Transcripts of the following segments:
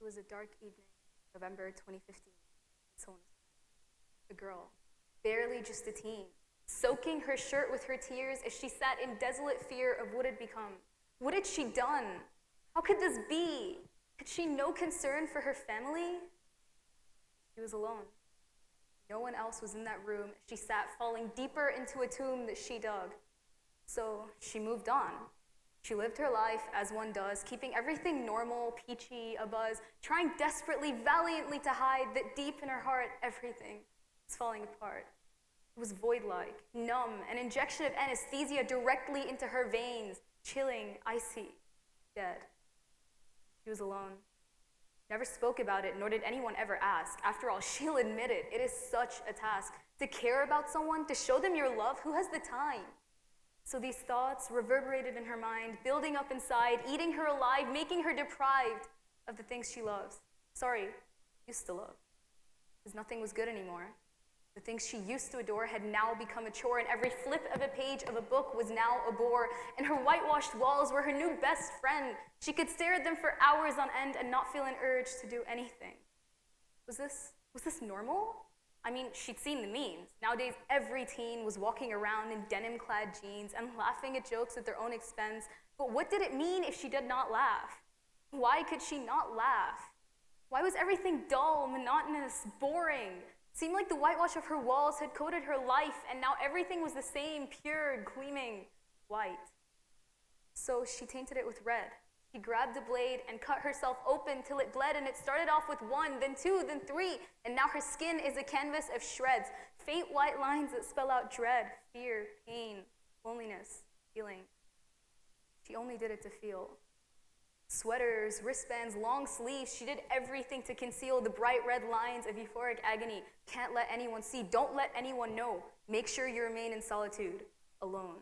was a dark evening, November 2015. Someone was a girl, barely just a teen, soaking her shirt with her tears as she sat in desolate fear of what had become. What had she done? How could this be? Had she no concern for her family? She was alone. No one else was in that room. She sat falling deeper into a tomb that she dug. So she moved on. She lived her life as one does, keeping everything normal, peachy, abuzz, trying desperately, valiantly to hide that deep in her heart, everything was falling apart. It was void-like, numb, an injection of anesthesia directly into her veins, chilling, icy, dead. She was alone. Never spoke about it, nor did anyone ever ask. After all, she'll admit it. It is such a task to care about someone, to show them your love. Who has the time? So these thoughts reverberated in her mind, building up inside, eating her alive, making her deprived of the things she loves. Sorry, used to love. Because nothing was good anymore. The things she used to adore had now become a chore, and every flip of a page of a book was now a bore, and her whitewashed walls were her new best friend. She could stare at them for hours on end and not feel an urge to do anything. Was this normal? I mean, she'd seen the memes. Nowadays, every teen was walking around in denim-clad jeans and laughing at jokes at their own expense. But what did it mean if she did not laugh? Why could she not laugh? Why was everything dull, monotonous, boring? It seemed like the whitewash of her walls had coated her life, and now everything was the same, pure, gleaming white. So she tainted it with red. She grabbed a blade and cut herself open till it bled, and it started off with 1, then 2, then 3, and now her skin is a canvas of shreds, faint white lines that spell out dread, fear, pain, loneliness, feeling. She only did it to feel. Sweaters, wristbands, long sleeves, she did everything to conceal the bright red lines of euphoric agony. Can't let anyone see, don't let anyone know. Make sure you remain in solitude, alone.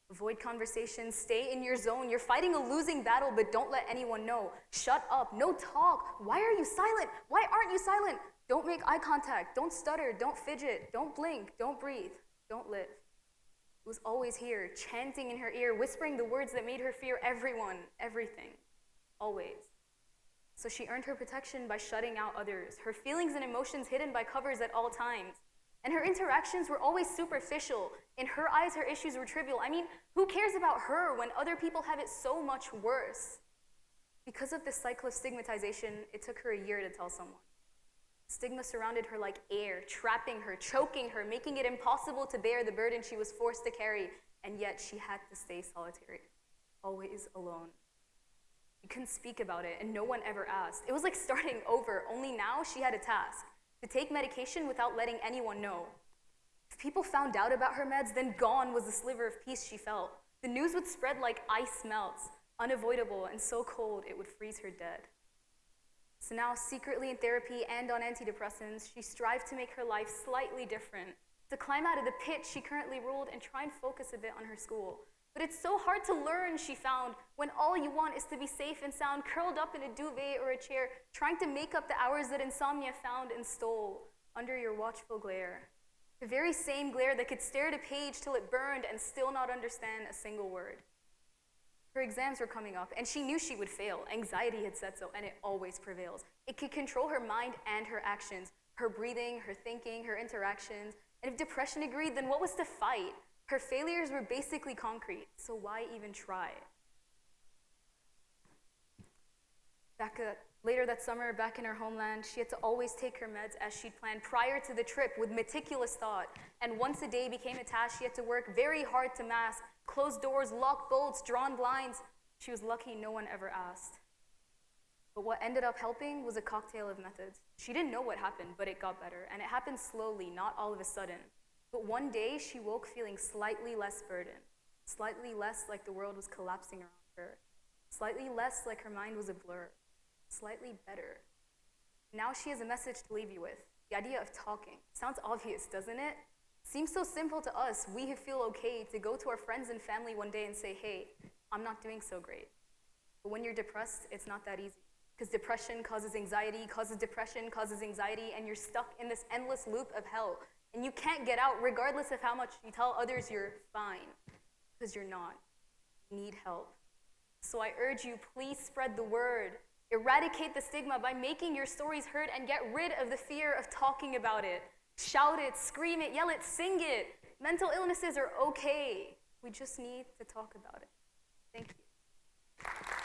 Avoid conversations, stay in your zone. You're fighting a losing battle, but don't let anyone know. Shut up, no talk. Why are you silent? Why aren't you silent? Don't make eye contact, don't stutter, don't fidget, don't blink, don't breathe, don't live. It was always here, chanting in her ear, whispering the words that made her fear everyone, everything, always. So she earned her protection by shutting out others, her feelings and emotions hidden by covers at all times. And her interactions were always superficial. In her eyes, her issues were trivial. I mean, who cares about her when other people have it so much worse? Because of this cycle of stigmatization, it took her a year to tell someone. Stigma surrounded her like air, trapping her, choking her, making it impossible to bear the burden she was forced to carry, and yet she had to stay solitary, always alone. She couldn't speak about it, and no one ever asked. It was like starting over, only now she had a task. To take medication without letting anyone know. If people found out about her meds, then gone was the sliver of peace she felt. The news would spread like ice melts, unavoidable and so cold it would freeze her dead. So now, secretly in therapy and on antidepressants, she strived to make her life slightly different, to climb out of the pit she currently ruled and try and focus a bit on her school. But it's so hard to learn, she found, when all you want is to be safe and sound, curled up in a duvet or a chair, trying to make up the hours that insomnia found and stole under your watchful glare. The very same glare that could stare at a page till it burned and still not understand a single word. Her exams were coming up, and she knew she would fail. Anxiety had said so, and it always prevails. It could control her mind and her actions, her breathing, her thinking, her interactions. And if depression agreed, then what was to fight? Her failures were basically concrete, so why even try? Later that summer, back in her homeland, she had to always take her meds as she'd planned prior to the trip with meticulous thought. And once a day became a task she had to work very hard to mask. Closed doors, locked bolts, drawn blinds. She was lucky no one ever asked. But what ended up helping was a cocktail of methods. She didn't know what happened, but it got better. And it happened slowly, not all of a sudden. But one day, she woke feeling slightly less burdened, slightly less like the world was collapsing around her, slightly less like her mind was a blur, slightly better. Now she has a message to leave you with, the idea of talking. Sounds obvious, doesn't it? Seems so simple to us, we who feel okay, to go to our friends and family one day and say, hey, I'm not doing so great. But when you're depressed, it's not that easy. Because depression causes anxiety, and you're stuck in this endless loop of hell. And you can't get out regardless of how much you tell others you're fine, because you're not. You need help. So I urge you, please spread the word. Eradicate the stigma by making your stories heard and get rid of the fear of talking about it. Shout it, scream it, yell it, sing it. Mental illnesses are okay. We just need to talk about it. Thank you.